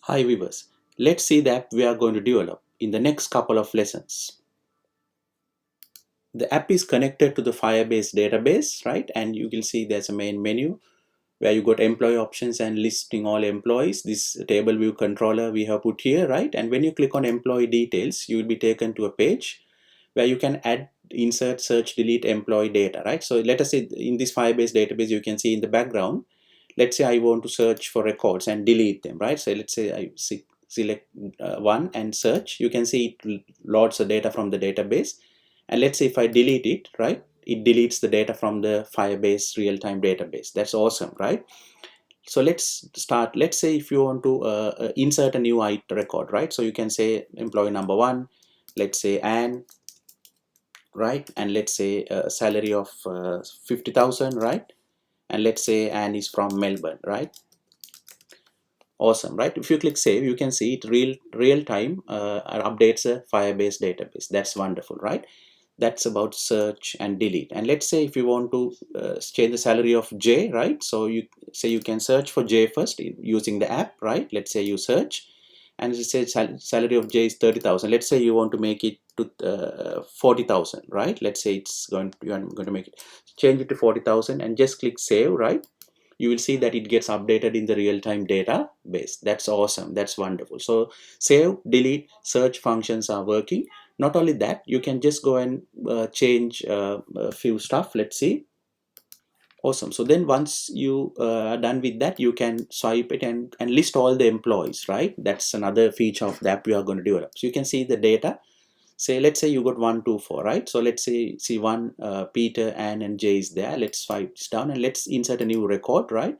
Hi viewers, let's see the app we are going to develop in the next couple of lessons. The app is connected to the Firebase database, right? And you will see there's a main menu where you got employee options and listing all employees. This table view controller we have put here, right? And when you click on employee details, you will be taken to a page where you can add, insert, search, delete employee data, right? So let us say in this Firebase database, you can see in the background, let's say I want to search for records and delete them, right? So let's say I select one and search. You can see it loads the data from the database. And let's say if I delete it, right, it deletes the data from the Firebase real-time database. That's awesome, right? So let's start. Let's say if you want to insert a new record, right? So you can say employee number one, let's say Anne, right? And let's say a salary of 50,000, right? And let's say Anne is from Melbourne, right? Awesome, right? If you click save, you can see it real time updates a Firebase database. That's wonderful, right? That's about search and delete. And let's say if you want to change the salary of J, right? So you say you can search for J first using the app, right? Let's say you search and it says salary of J is 30,000. Let's say you want to make it to 40,000, right? Let's say you're going to make it, change it to 40,000 and just click save, right? You will see that it gets updated in the real-time database. That's awesome. That's wonderful. So save, delete, search functions are working. Not only that, you can just go and change a few stuff. Let's see. Awesome. So then once you are done with that, you can swipe it and list all the employees, right? That's another feature of the app we are going to develop. So you can see the data. Say, let's say you got 1, 2, 4, right? So let's say see one, Peter, Anne, and Jay is there. Let's swipe this down and let's insert a new record, right?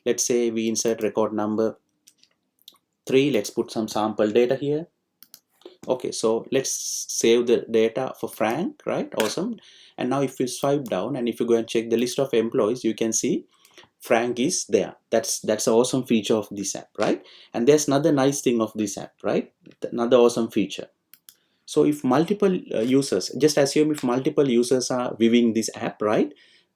Let's say we insert record number 3. Let's put some sample data here. Okay, so let's save the data for Frank, right? Awesome. And now if you swipe down and if you go and check the list of employees, you can see Frank is there. That's an awesome feature of this app, right? And there's another nice thing of this app, right? Another awesome feature. So if multiple users, just assume if multiple users are viewing this app, right?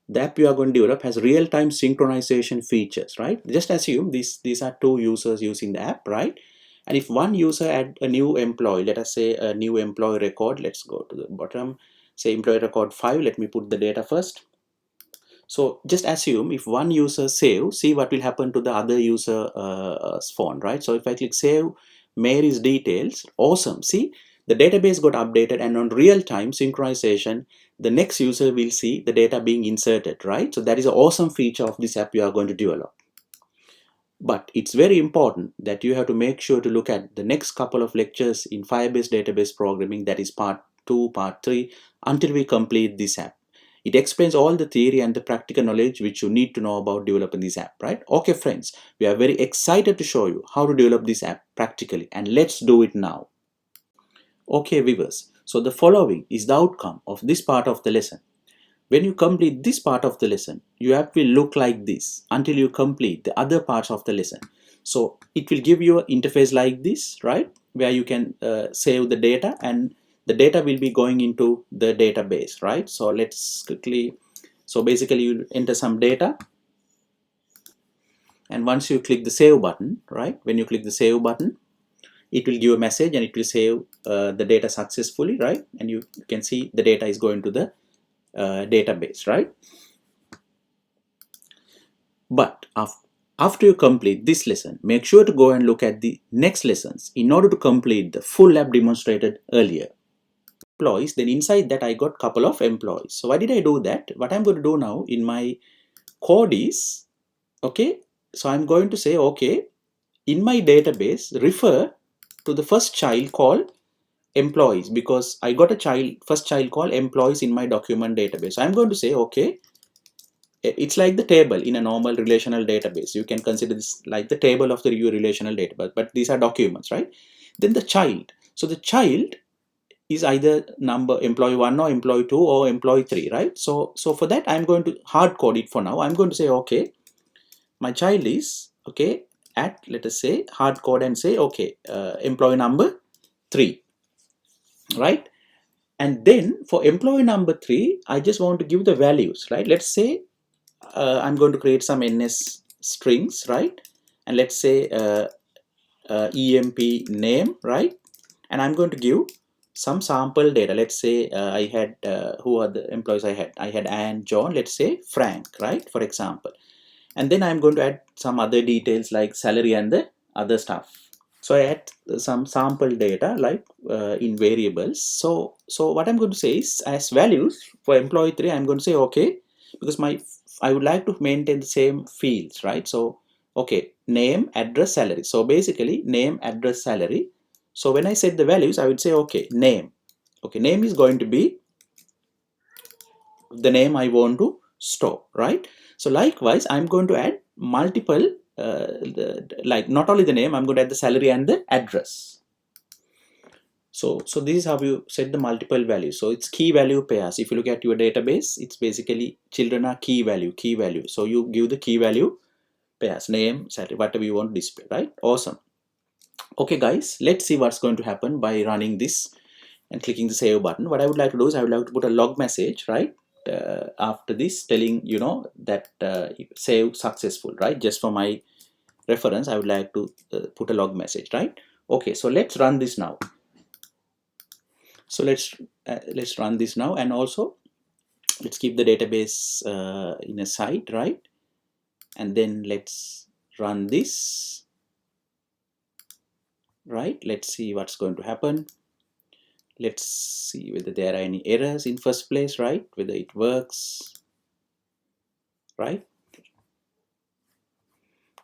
The app you are going to develop has real-time synchronization features, right? Just assume these are two users using the app, right? And if one user add a new employee, let us say a new employee record, let's go to the bottom, say employee record 5, let me put the data first. So just assume if one user save, see what will happen to the other user phone, right? So if I click save Mary's details, awesome. See, the database got updated and on real-time synchronization, the next user will see the data being inserted, right? So that is an awesome feature of this app you are going to develop. But it's very important that you have to make sure to look at the next couple of lectures in Firebase database programming, that is part 2, part 3, until we complete this app. It explains all the theory and the practical knowledge which you need to know about developing this app, right? Okay friends, we are very excited to show you how to develop this app practically, and let's do it now. Okay viewers, so the following is the outcome of this part of the lesson. When you complete this part of the lesson, your app will look like this until you complete the other parts of the lesson. So it will give you an interface like this, right? Where you can save the data and the data will be going into the database, right? So let's quickly, so basically you enter some data and once you click the save button, right? When you click the save button, it will give a message and it will save the data successfully, right? And you can see the data is going to the database, right? But after you complete this lesson, make sure to go and look at the next lessons in order to complete the full app demonstrated earlier. Employees, then inside that I got couple of employees. So why did I do that? What I'm going to do now in my code is, okay, so I'm going to say, okay, in my database, refer to the first child called employees, because I got a first child called employees in my document database. So I'm going to say, okay, it's like the table in a normal relational database. You can consider this like the table of the relational database, but these are documents, right? Then the child. So the child is either number employee 1 or employee 2 or employee 3, right? So for that, I'm going to hard code it for now. I'm going to say, okay, my child is, okay, at, let us say, hard code and say, okay, employee number 3, right? And then for employee number 3, I just want to give the values, right? Let's say I'm going to create some NS strings, right? And let's say emp name, right? And I'm going to give some sample data. Let's say I had who are the employees I had? I had Anne, John, let's say Frank, right, for example. And then I'm going to add some other details like salary and the other stuff. So I add some sample data like in variables. So what I'm going to say is, as values for employee 3, I'm going to say okay, because I would like to maintain the same fields, right? So okay, name, address, salary. So basically name, address, salary. So when I set the values, I would say okay, name. Okay, name is going to be the name I want to store, right? So likewise, I'm going to add multiple, like not only the name, I'm going to add the salary and the address. So this is how you set the multiple values. So it's key value pairs. If you look at your database, it's basically children are key value. So you give the key value pairs, name, salary, whatever you want to display, right? Awesome. Okay guys, let's see what's going to happen by running this and clicking the save button. What I would like to do is I would like to put a log message, right, after this, telling that save successful, right? Just for my reference, I would like to put a log message, right? Okay, so let's run this now. So let's run this now, and also let's keep the database in a site, right? And then let's run this, right? Let's see what's going to happen. Let's see whether there are any errors in first place, right? Whether it works, right?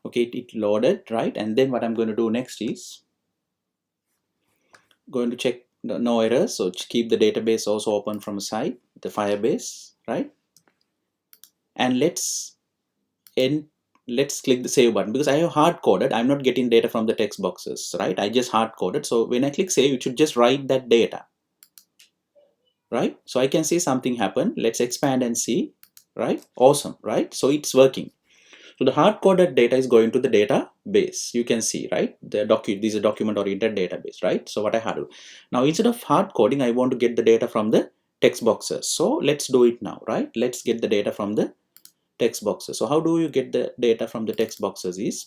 Okay, it loaded, right? And then what I'm going to do next is going to check no errors. So keep the database also open from a side, the Firebase, right? And let's click the save button, because I have hard coded. I'm not getting data from the text boxes, right? I just hard coded. So when I click save, it should just write that data, right? So I can see something happen. Let's expand and see, right? Awesome, right? So it's working. So the hard-coded data is going to the database. You can see, right? This is a document-oriented database, right? So what I had to do now, instead of hard coding, I want to get the data from the text boxes. So let's do it now, right? Let's get the data from the text boxes. So how do you get the data from the text boxes? Is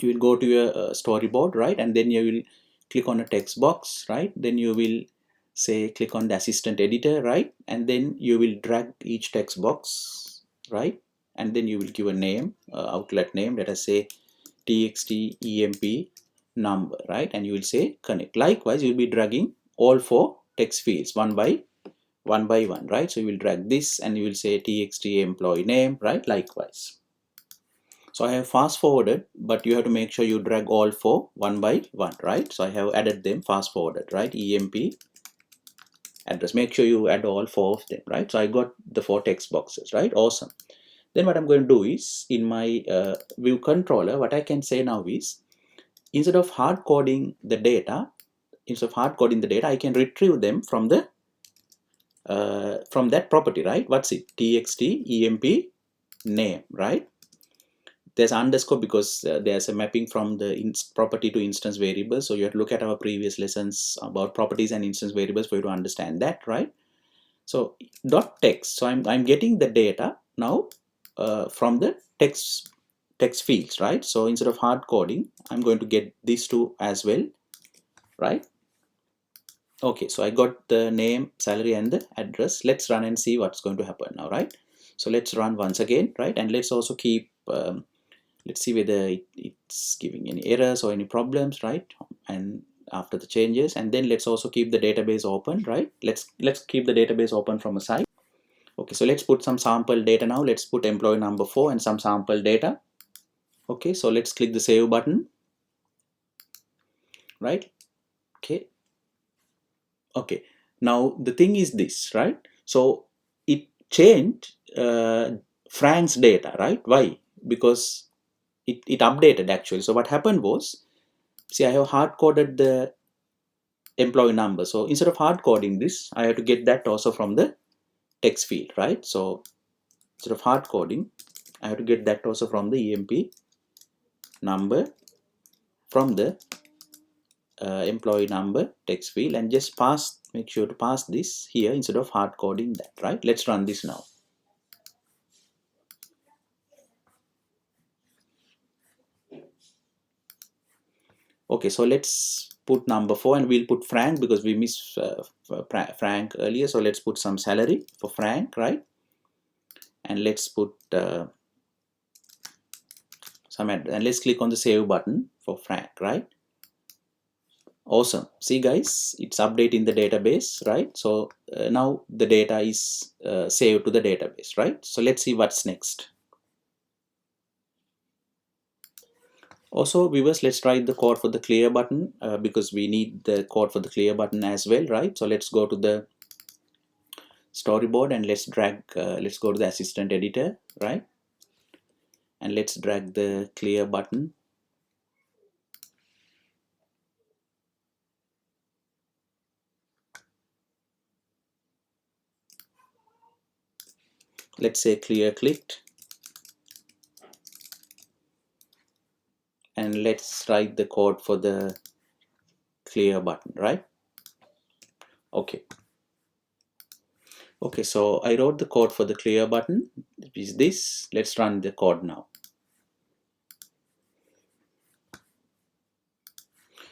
you will go to your storyboard, right? And then you will click on a text box, right? Then you will say click on the assistant editor, right? And then you will drag each text box, right? And then you will give a name, outlet name, let us say txt emp number, right? And you will say connect. Likewise, you'll be dragging all 4 text fields one by one, right? So you will drag this and you will say txt employee name, right? Likewise. So I have fast forwarded, but you have to make sure you drag all 4 one by one, right? So I have added them fast forwarded, right? emp address. Make sure you add all 4 of them, right? So I got the 4 text boxes, right? Awesome. Then what I'm going to do is, in my view controller, what I can say now is, instead of hard coding the data, I can retrieve them from the from that property, right? What's it? txt emp name, right? There's underscore because there's a mapping from the property to instance variables. So you have to look at our previous lessons about properties and instance variables for you to understand that, right? So dot text. So I'm getting the data now from the text fields, right? So instead of hard coding, I'm going to get these 2 as well, right? Okay, so I got the name, salary, and the address. Let's run and see what's going to happen now, right? So let's run once again, right? And let's also keep let's see whether it's giving any errors or any problems, right? And after the changes, and then let's also keep the database open, right? Let's keep the database open from a side. Okay, so let's put some sample data now. Let's put employee number 4 and some sample data. Okay, so let's click the save button, right? Okay, now the thing is this, right? So it changed Frank's data, right? Why? Because it updated actually. So what happened was, see, I have hard coded the employee number. So instead of hard coding this, I have to get that also from the text field, right? So instead of hard coding, I have to get that also from the emp number from the employee number text field, and just make sure to pass this here instead of hard coding that, right? Let's run this now. Okay, so let's put number 4 and we'll put Frank because we missed Frank earlier. So let's put some salary for Frank, right? And let's put and let's click on the save button for Frank, right? Awesome. See guys, it's updating the database, right? So now the data is saved to the database, right? So let's see what's next. Also viewers, let's try the code for the clear button because we need the code for the clear button as well, right? So let's go to the storyboard and let's let's go to the assistant editor, right? And let's drag the clear button. Let's say clear clicked, and let's write the code for the clear button, right? Okay, so I wrote the code for the clear button. It is this. Let's run the code now.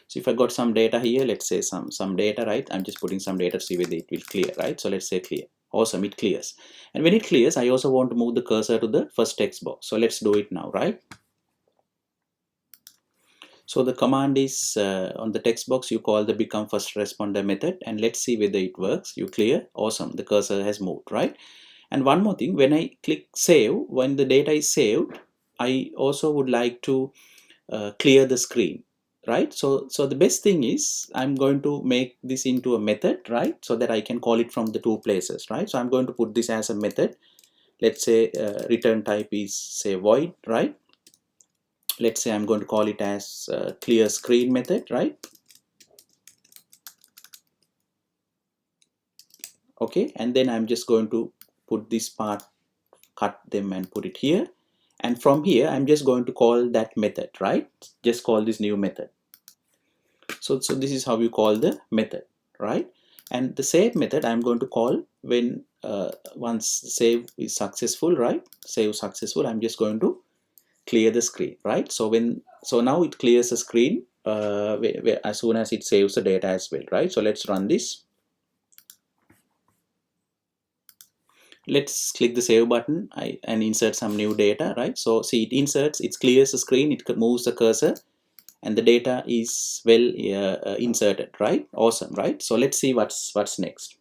So if I got some data here, let's say some data, right? I'm just putting some data to see whether it will clear, right? So let's say clear. Awesome, it clears. And when it clears, I also want to move the cursor to the first text box. So let's do it now, right? So the command is on the text box, you call the become first responder method, and let's see whether it works. You clear. Awesome, the cursor has moved, right? And one more thing, when I click save, when the data is saved, I also would like to clear the screen, right? So the best thing is I'm going to make this into a method, right? So that I can call it from the two places, right? So I'm going to put this as a method. Let's say return type is say void, right? Let's say I'm going to call it as clear screen method, right? Okay, and then I'm just going to put this part, cut them and put it here. And from here, I'm just going to call that method, right? Just call this new method. So this is how you call the method, right? And the save method I'm going to call when once save is successful, right? Save successful, I'm just going to clear the screen, right? So now it clears the screen as soon as it saves the data as well, right? So let's run this. Let's click the save button and insert some new data, right? So see, it inserts, it clears the screen, it moves the cursor, and the data is well inserted, right? Awesome, right? So let's see what's next.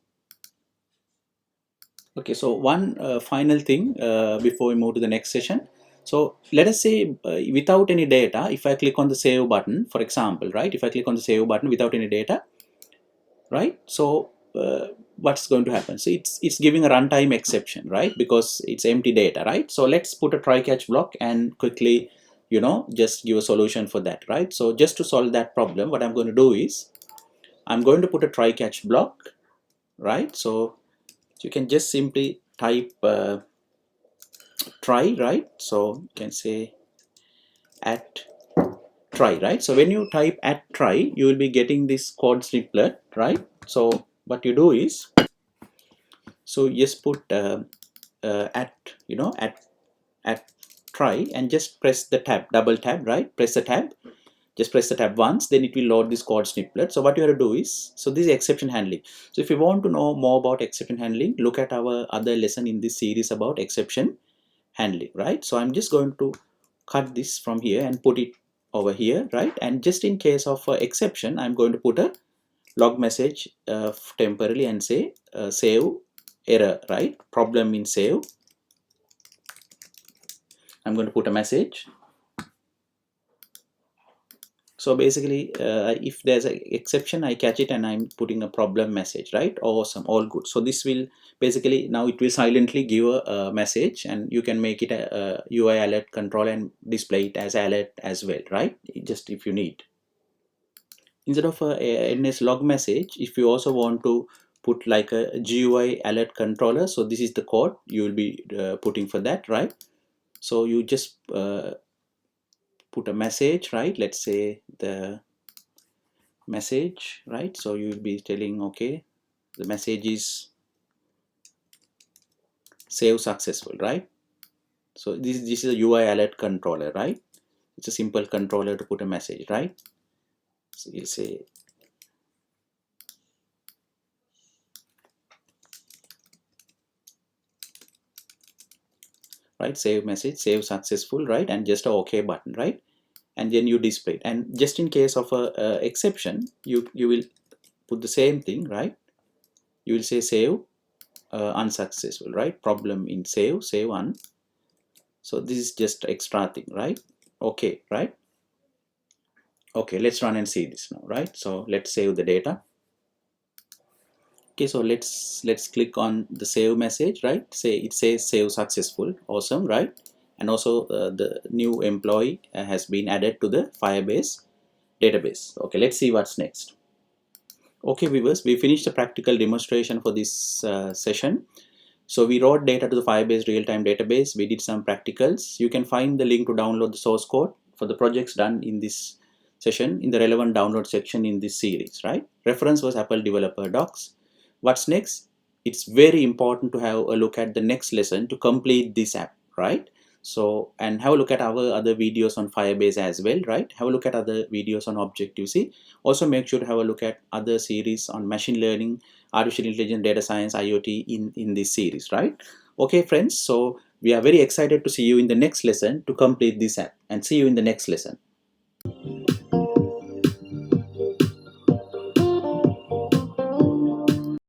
Okay, so one final thing before we move to the next session. So let us say without any data, if I click on the save button, for example, right? If I click on the save button without any data, right? So what's going to happen? So it's giving a runtime exception, right? Because it's empty data, right? So let's put a try catch block and quickly, just give a solution for that, right? So just to solve that problem, what I'm going to do is I'm going to put a try catch block, right? So you can just simply type try, right? So you can say at try, right? So when you type at try, you will be getting this code snippet, right? So what you do is, so just put at at try and just press the tab, double tab, right? Press the tab, just press the tab once, then it will load this code snippet. So what you have to do is, so this is exception handling. So if you want to know more about exception handling, look at our other lesson in this series about exception handling, right? So I'm just going to cut this from here and put it over here, right? And just in case of exception, I'm going to put a log message temporarily and say save error, right? Problem in save. I'm going to put a message. So basically, if there's an exception, I catch it and I'm putting a problem message, right? Awesome, all good. So this will basically, now it will silently give a message, and you can make it a UI alert control and display it as alert as well, right? Just if you need. Instead of a NS log message, if you also want to put like a GUI alert controller, so this is the code you will be putting for that, right? So you just put a message, right? Let's say the message, right? So you will be telling, okay, the message is save successful, right? So this is a UI alert controller, right? It's a simple controller to put a message, right? So you say, right, save message, save successful, right, and just a OK button, right, and then you display it. And just in case of a exception, you will put the same thing, right, you will say save unsuccessful, right, problem in save un. So this is just extra thing, right, okay, right. Okay, let's run and see this now, right? So let's save the data. Okay, so let's click on the save message, right? Say it says save successful, awesome, right? And also the new employee has been added to the Firebase database. Okay, let's see what's next. Okay, viewers, we finished the practical demonstration for this session. So we wrote data to the Firebase real-time database. We did some practicals. You can find the link to download the source code for the projects done in this session in the relevant download section in this series, right? Reference was Apple Developer Docs. What's next? It's very important to have a look at the next lesson to complete this app, right? So, and have a look at our other videos on Firebase as well, right? Have a look at other videos on Objective-C. Also make sure to have a look at other series on machine learning, artificial intelligence, data science, IoT in this series, right? Okay, friends, so we are very excited to see you in the next lesson to complete this app, and see you in the next lesson.